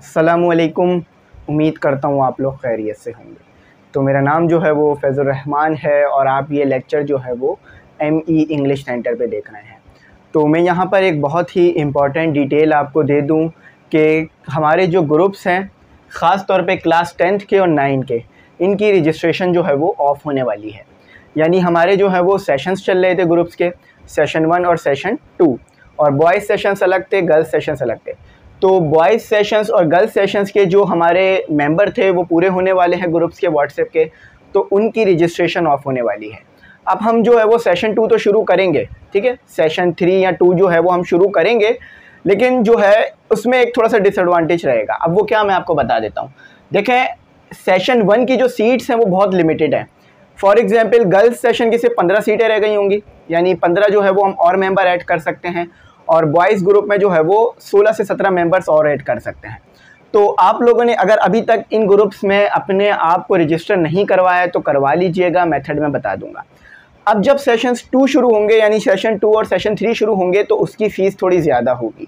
अस्सलामुअलैकुम। उम्मीद करता हूँ आप लोग खैरियत से होंगे। तो मेरा नाम जो है वो फैज़ुर रहमान है और आप ये लेक्चर जो है वो ME इंग्लिश सेंटर पे देख रहे हैं। तो मैं यहाँ पर एक बहुत ही इम्पॉर्टेंट डिटेल आपको दे दूँ कि हमारे जो ग्रुप्स हैं, ख़ास तौर पे क्लास 10th के और 9 के, इनकी रजिस्ट्रेशन जो है वो ऑफ़ होने वाली है। यानी हमारे जो है वो सेशंस चल रहे थे ग्रुप्स के, सेशन 1 और सेशन 2, और बॉयज़ सेशंस अलग थे, गर्ल्स सेशंस अलग थे। तो बॉयज़ सेशंस और गर्ल्स सेशंस के जो हमारे मेंबर थे वो पूरे होने वाले हैं ग्रुप्स के व्हाट्सएप के, तो उनकी रजिस्ट्रेशन ऑफ होने वाली है। अब हम जो है वो सेशन 2 तो शुरू करेंगे, ठीक है, सेशन 3 या 2 जो है वो हम शुरू करेंगे, लेकिन जो है उसमें एक थोड़ा सा डिसएडवांटेज रहेगा। अब वो क्या, मैं आपको बता देता हूँ। देखें, सेशन 1 की जो सीट्स हैं वो बहुत लिमिटेड है। फॉर एग्जाम्पल गर्ल्स सेशन की सिर्फ 15 सीटें रह गई होंगी, यानी 15 जो है वो हम और मेंबर ऐड कर सकते हैं, और बॉयज़ ग्रुप में जो है वो 16 से 17 मेंबर्स और ऐड कर सकते हैं। तो आप लोगों ने अगर अभी तक इन ग्रुप्स में अपने आप को रजिस्टर नहीं करवाया तो करवा लीजिएगा, मेथड में बता दूंगा। अब जब सेशंस 2 शुरू होंगे, यानी सेशन 2 और सेशन 3 शुरू होंगे, तो उसकी फ़ीस थोड़ी ज़्यादा होगी।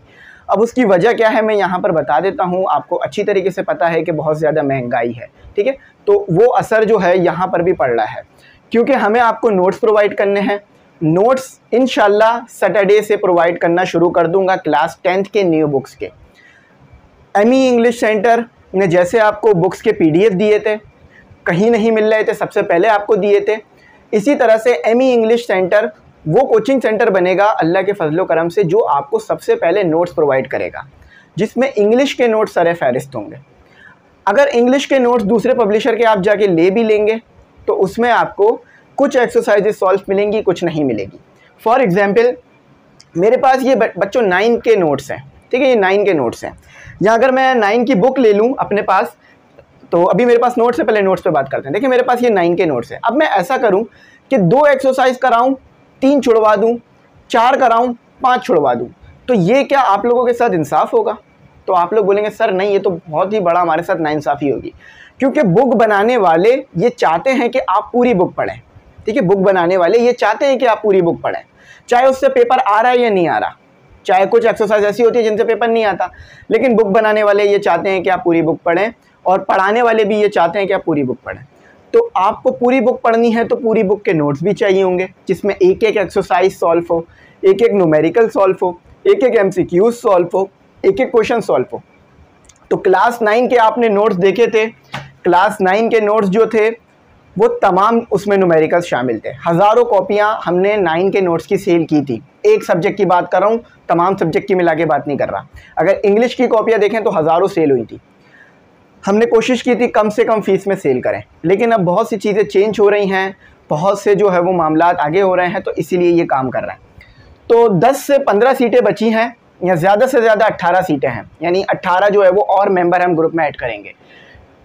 अब उसकी वजह क्या है मैं यहाँ पर बता देता हूँ। आपको अच्छी तरीके से पता है कि बहुत ज़्यादा महंगाई है, ठीक है। तो वो असर जो है यहाँ पर भी पड़ रहा है, क्योंकि हमें आपको नोट्स प्रोवाइड करने हैं। नोट्स इंशाल्लाह सैटरडे से प्रोवाइड करना शुरू कर दूंगा क्लास 10th के न्यू बुक्स के। ME इंग्लिश सेंटर ने जैसे आपको बुक्स के PDF दिए थे, कहीं नहीं मिल रहे थे, सबसे पहले आपको दिए थे, इसी तरह से ME इंग्लिश सेंटर वो कोचिंग सेंटर बनेगा अल्लाह के फजलो करम से, जो आपको सबसे पहले नोट्स प्रोवाइड करेगा, जिसमें इंग्लिश के नोट्स सरे फहरिस्त होंगे। अगर इंग्लिश के नोट्स दूसरे पब्लिशर के आप जाके ले भी लेंगे तो उसमें आपको कुछ एक्सरसाइजेस सॉल्व मिलेंगी, कुछ नहीं मिलेगी। फॉर एग्जांपल मेरे पास ये बच्चों 9 के नोट्स हैं, ठीक है, ये 9 के नोट्स हैं। या अगर मैं 9 की बुक ले लूँ अपने पास, तो अभी मेरे पास नोट्स है, पहले नोट्स पे बात करते हैं। देखिए मेरे पास ये 9 के नोट्स हैं। अब मैं ऐसा करूँ कि 2 एक्सरसाइज कराऊँ, 3 छुड़वा दूँ, 4 कराऊँ, 5 छुड़वा दूँ, तो ये क्या आप लोगों के साथ इंसाफ होगा? तो आप लोग बोलेंगे सर नहीं, ये तो बहुत ही बड़ा हमारे साथ नाइंसाफ़ी होगी, क्योंकि बुक बनाने वाले ये चाहते हैं कि आप पूरी बुक पढ़ें, ठीक है। बुक बनाने वाले ये चाहते हैं कि आप पूरी बुक पढ़ें, चाहे उससे पेपर आ रहा है या नहीं आ रहा। चाहे कुछ एक्सरसाइज ऐसी होती है जिनसे पेपर नहीं आता, लेकिन बुक बनाने वाले ये चाहते हैं कि आप पूरी बुक पढ़ें, और पढ़ाने वाले भी ये चाहते हैं कि आप पूरी बुक पढ़ें। तो आपको पूरी बुक पढ़नी है तो पूरी बुक के नोट्स भी चाहिए होंगे, जिसमें एक एक एक्सरसाइज सॉल्व हो, एक एक न्यूमेरिकल सॉल्व हो, एक एक MCQ सॉल्व हो, एक एक क्वेश्चन सॉल्व हो। तो क्लास 9 के आपने नोट्स देखे थे, क्लास 9 के नोट्स जो थे वो तमाम उसमें न्यूमेरिकल्स शामिल थे। हज़ारों कॉपियां हमने 9 के नोट्स की सेल की थी। एक सब्जेक्ट की बात कर रहा हूँ, तमाम सब्जेक्ट की मिला के बात नहीं कर रहा। अगर इंग्लिश की कॉपियां देखें तो हज़ारों सेल हुई थी। हमने कोशिश की थी कम से कम फ़ीस में सेल करें, लेकिन अब बहुत सी चीज़ें चेंज हो रही हैं, बहुत से जो है वो मामलात आगे हो रहे हैं, तो इसीलिए ये काम कर रहा है। तो 10 से 15 सीटें बची हैं, या ज़्यादा से ज़्यादा 18 सीटें हैं, यानी 18 जो है वो और मेंबर हम ग्रुप में ऐड करेंगे।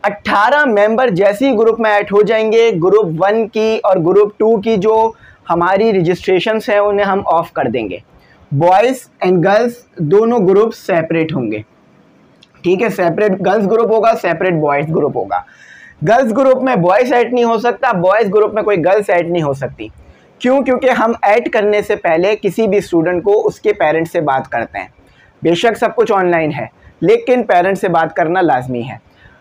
18 मेंबर जैसे ही ग्रुप में ऐड हो जाएंगे, ग्रुप 1 की और ग्रुप 2 की जो हमारी रजिस्ट्रेशंस हैं उन्हें हम ऑफ कर देंगे। बॉयज़ एंड गर्ल्स दोनों ग्रुप सेपरेट होंगे, ठीक है। सेपरेट गर्ल्स ग्रुप होगा, सेपरेट बॉयज़ ग्रुप होगा। गर्ल्स ग्रुप में बॉयज़ ऐड नहीं हो सकता, बॉयज़ ग्रुप में कोई गर्ल्स ऐड नहीं हो सकती। क्यों? क्योंकि हम ऐड करने से पहले किसी भी स्टूडेंट को उसके पेरेंट्स से बात करते हैं। बेशक सब कुछ ऑनलाइन है, लेकिन पेरेंट्स से बात करना लाजमी है।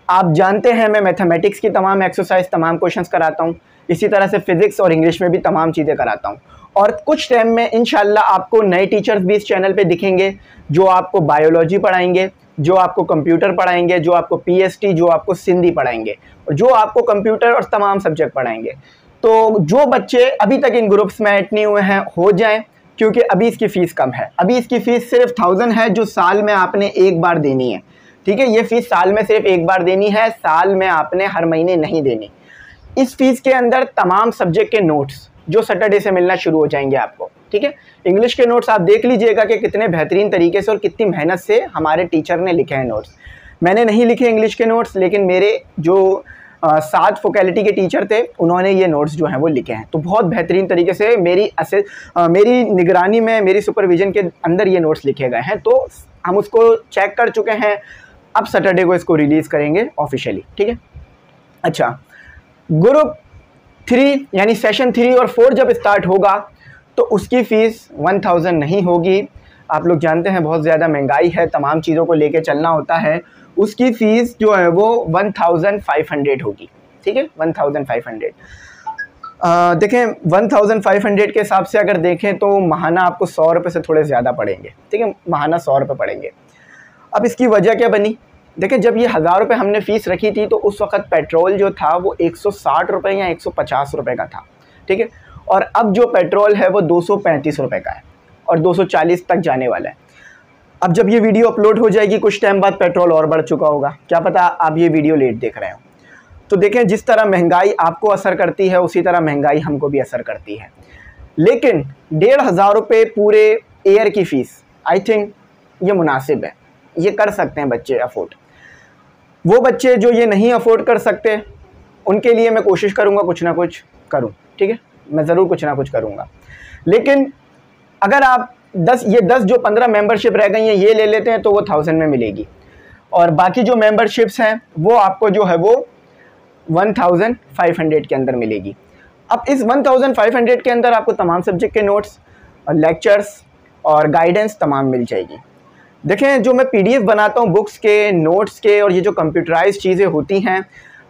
आप जानते हैं मैं मैथमेटिक्स की तमाम एक्सरसाइज, तमाम क्वेश्चंस कराता हूँ, इसी तरह से फिज़िक्स और इंग्लिश में भी तमाम चीज़ें कराता हूँ। और कुछ टाइम में इंशाल्लाह आपको नए टीचर्स भी इस चैनल पे दिखेंगे, जो आपको बायोलॉजी पढ़ाएंगे, जो आपको कंप्यूटर पढ़ाएंगे, जो आपको PST, जो आपको सिंधी पढ़ाएंगे, और जो आपको कंप्यूटर और तमाम सब्जेक्ट पढ़ाएंगे। तो जो बच्चे अभी तक इन ग्रुप्स में ऐड नहीं हुए हैं हो जाएं, क्योंकि अभी इसकी फ़ीस कम है। अभी इसकी फ़ीस सिर्फ 1000 है, जो साल में आपने एक बार देनी है, ठीक है। ये फ़ीस साल में सिर्फ एक बार देनी है, साल में आपने हर महीने नहीं देनी। इस फ़ीस के अंदर तमाम सब्जेक्ट के नोट्स जो सैटरडे से मिलना शुरू हो जाएंगे आपको, ठीक है। इंग्लिश के नोट्स आप देख लीजिएगा कि कितने बेहतरीन तरीके से और कितनी मेहनत से हमारे टीचर ने लिखे हैं नोट्स। मैंने नहीं लिखे इंग्लिश के नोट्स, लेकिन मेरे जो 7 फोकैलिटी के टीचर थे उन्होंने ये नोट्स जो हैं वो लिखे हैं। तो बहुत बेहतरीन तरीके से मेरी निगरानी में, मेरी सुपरविज़न के अंदर ये नोट्स लिखे गए हैं। तो हम उसको चेक कर चुके हैं, अब सैटरडे को इसको रिलीज़ करेंगे ऑफिशियली, ठीक है। अच्छा, ग्रुप 3 यानी सेशन 3 और 4 जब स्टार्ट होगा तो उसकी फ़ीस 1000 नहीं होगी। आप लोग जानते हैं बहुत ज़्यादा महंगाई है, तमाम चीज़ों को लेके चलना होता है। उसकी फ़ीस जो है वो 1500 होगी, ठीक है, 1500। देखें 1500 के हिसाब से अगर देखें तो महाना आपको 100 रुपये से थोड़े ज़्यादा पड़ेंगे, ठीक है, महाना 100 रुपये पड़ेंगे। अब इसकी वजह क्या बनी? देखें जब ये 1000 रुपये हमने फ़ीस रखी थी तो उस वक़्त पेट्रोल जो था वो 160 रुपये या 150 रुपये का था, ठीक है, और अब जो पेट्रोल है वो 235 रुपये का है और 240 तक जाने वाला है। अब जब ये वीडियो अपलोड हो जाएगी कुछ टाइम बाद पेट्रोल और बढ़ चुका होगा, क्या पता आप ये वीडियो लेट देख रहे हो। तो देखें जिस तरह महंगाई आपको असर करती है उसी तरह महंगाई हमको भी असर करती है। लेकिन 1500 रुपये पूरे ईयर की फ़ीस आई थिंक ये मुनासिब है, ये कर सकते हैं बच्चे अफोर्ड। वो बच्चे जो ये नहीं अफोर्ड कर सकते उनके लिए मैं कोशिश करूँगा कुछ ना कुछ करूँ, ठीक है, मैं ज़रूर कुछ ना कुछ करूँगा। लेकिन अगर आप 10 जो 15 मेंबरशिप रह गई हैं ये ले लेते हैं तो वो 1000 में मिलेगी, और बाकी जो मेंबरशिप्स हैं वो आपको जो है वो 1500 के अंदर मिलेगी। अब इस 1500 के अंदर आपको तमाम सब्जेक्ट के नोट्स और लेक्चर्स और गाइडेंस तमाम मिल जाएगी। देखें जो मैं PDF बनाता हूँ बुक्स के, नोट्स के, और ये जो कंप्यूटराइज चीज़ें होती हैं,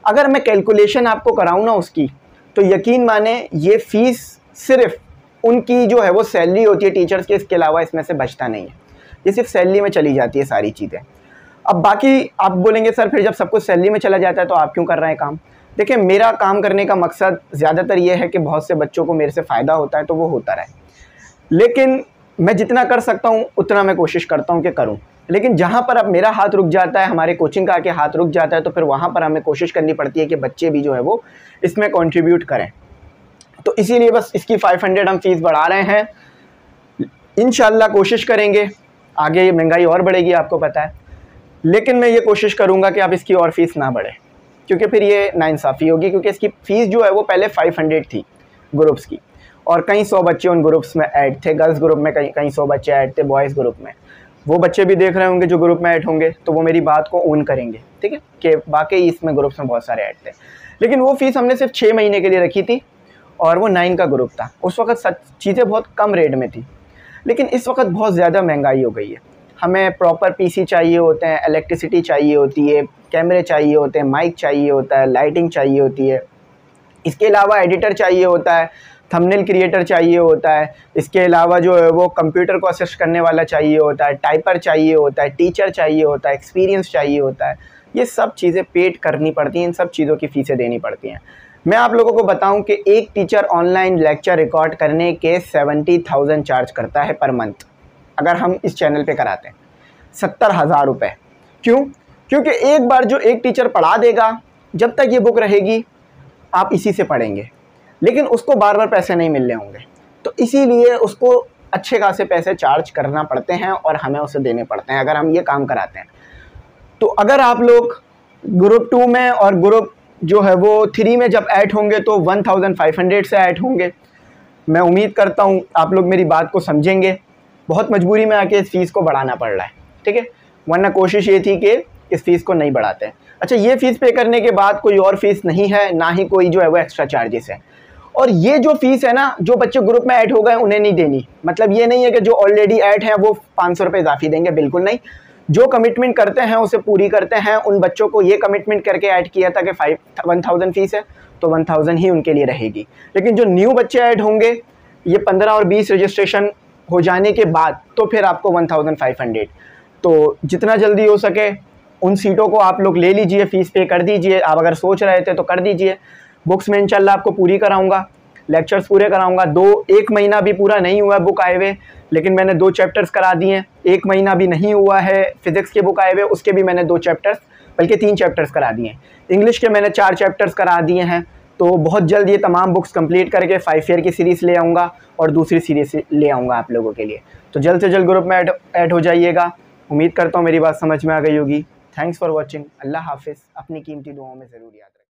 अगर मैं कैलकुलेशन आपको कराऊँ ना उसकी, तो यकीन माने ये फ़ीस सिर्फ उनकी जो है वो सैलरी होती है टीचर्स की, इसके अलावा इसमें से बचता नहीं है, ये सिर्फ सैलरी में चली जाती है सारी चीज़ें। अब बाकी आप बोलेंगे सर फिर जब सब कुछ सैलरी में चला जाता है तो आप क्यों कर रहे हैं काम? देखिए मेरा काम करने का मकसद ज़्यादातर ये है कि बहुत से बच्चों को मेरे से फ़ायदा होता है तो वो होता रहे, लेकिन मैं जितना कर सकता हूँ उतना मैं कोशिश करता हूँ कि करूँ। लेकिन जहाँ पर अब मेरा हाथ रुक जाता है, हमारे कोचिंग का आके हाथ रुक जाता है, तो फिर वहाँ पर हमें कोशिश करनी पड़ती है कि बच्चे भी जो है वो इसमें कंट्रीब्यूट करें। तो इसीलिए बस इसकी 500 हम फ़ीस बढ़ा रहे हैं। इंशाल्लाह कोशिश करेंगे, आगे ये महंगाई और बढ़ेगी आपको पता है, लेकिन मैं ये कोशिश करूँगा कि आप इसकी और फ़ीस ना बढ़े, क्योंकि फिर ये नाइंसाफ़ी होगी। क्योंकि इसकी फ़ीस जो है वो पहले 500 थी ग्रुप्स की, और कई 100 बच्चे उन ग्रुप्स में ऐड थे, गर्ल्स ग्रुप में कई 100 बच्चे ऐड थे, बॉयज़ ग्रुप में। वो बच्चे भी देख रहे होंगे जो ग्रुप में ऐड होंगे, तो वो मेरी बात को ओन करेंगे, ठीक है, कि वाकई इसमें ग्रुप्स में बहुत सारे ऐड थे। लेकिन वो फ़ीस हमने सिर्फ 6 महीने के लिए रखी थी और वो 9 का ग्रुप था। उस वक्त चीज़ें बहुत कम रेट में थी, लेकिन इस वक्त बहुत ज़्यादा महंगाई हो गई है। हमें प्रॉपर PC चाहिए होते हैं, इलेक्ट्रिसिटी चाहिए होती है, कैमरे चाहिए होते हैं, माइक चाहिए होता है, लाइटिंग चाहिए होती है, इसके अलावा एडिटर चाहिए होता है, थंबनेल क्रिएटर चाहिए होता है, इसके अलावा जो है वो कंप्यूटर को असिस्ट करने वाला चाहिए होता है, टाइपर चाहिए होता है, टीचर चाहिए होता है, एक्सपीरियंस चाहिए होता है। ये सब चीज़ें पेड करनी पड़ती हैं, इन सब चीज़ों की फ़ीसें देनी पड़ती हैं। मैं आप लोगों को बताऊं कि एक टीचर ऑनलाइन लेक्चर रिकॉर्ड करने के 70,000 चार्ज करता है पर मंथ, अगर हम इस चैनल पे कराते हैं 70,000 रुपये। क्यों? क्योंकि एक बार जो एक टीचर पढ़ा देगा, जब तक ये बुक रहेगी आप इसी से पढ़ेंगे, लेकिन उसको बार बार पैसे नहीं मिलने होंगे, तो इसीलिए उसको अच्छे खासे पैसे चार्ज करना पड़ते हैं और हमें उसे देने पड़ते हैं अगर हम ये काम कराते हैं। तो अगर आप लोग ग्रुप 2 में और ग्रुप जो है वो 3 में जब ऐड होंगे तो 1500 से ऐड होंगे। मैं उम्मीद करता हूँ आप लोग मेरी बात को समझेंगे। बहुत मजबूरी में आके इस फ़ीस को बढ़ाना पड़ रहा है, ठीक है, वरना कोशिश ये थी कि इस फ़ीस को नहीं बढ़ाते हैं। अच्छा, ये फ़ीस पे करने के बाद कोई और फ़ीस नहीं है, ना ही कोई जो है वो एक्स्ट्रा चार्जेस है। और ये जो फ़ीस है ना, जो बच्चे ग्रुप में ऐड हो गए उन्हें नहीं देनी, मतलब ये नहीं है कि जो ऑलरेडी ऐड हैं वो 500 रुपये इजाफी देंगे, बिल्कुल नहीं। जो कमिटमेंट करते हैं उसे पूरी करते हैं। उन बच्चों को ये कमिटमेंट करके ऐड किया था कि 1000 फ़ीस है तो 1000 ही उनके लिए रहेगी। लेकिन जो न्यू बच्चे ऐड होंगे ये 15 और 20 रजिस्ट्रेशन हो जाने के बाद तो फिर आपको 1500, तो जितना जल्दी हो सके उन सीटों को आप लोग ले लीजिए, फ़ीस पे कर दीजिए। आप अगर सोच रहे थे तो कर दीजिए। बुक्स में इंशाल्लाह आपको पूरी कराऊंगा, लेक्चर्स पूरे कराऊंगा। 1 महीना भी पूरा नहीं हुआ बुक आए हुए, लेकिन मैंने 2 चैप्टर्स करा दिए हैं। 1 महीना भी नहीं हुआ है फिज़िक्स के बुक आए हुए, उसके भी मैंने 2 चैप्टर्स बल्कि 3 चैप्टर्स करा दिए हैं। इंग्लिश के मैंने 4 चैप्टर्स करा दिए हैं। तो बहुत जल्द ये तमाम बुक्स कंप्लीट करके 5 ईयर की सीरीज़ ले आऊँगा और दूसरी सीरीज़ ले आऊँगा आप लोगों के लिए। तो जल्द से जल्द ग्रुप में ऐड हो जाइएगा। उम्मीद करता हूँ मेरी बात समझ में आ गई होगी। Thanks for watching. अल्लाह हाफिज़। अपनी कीमती दुआओं में ज़रूर याद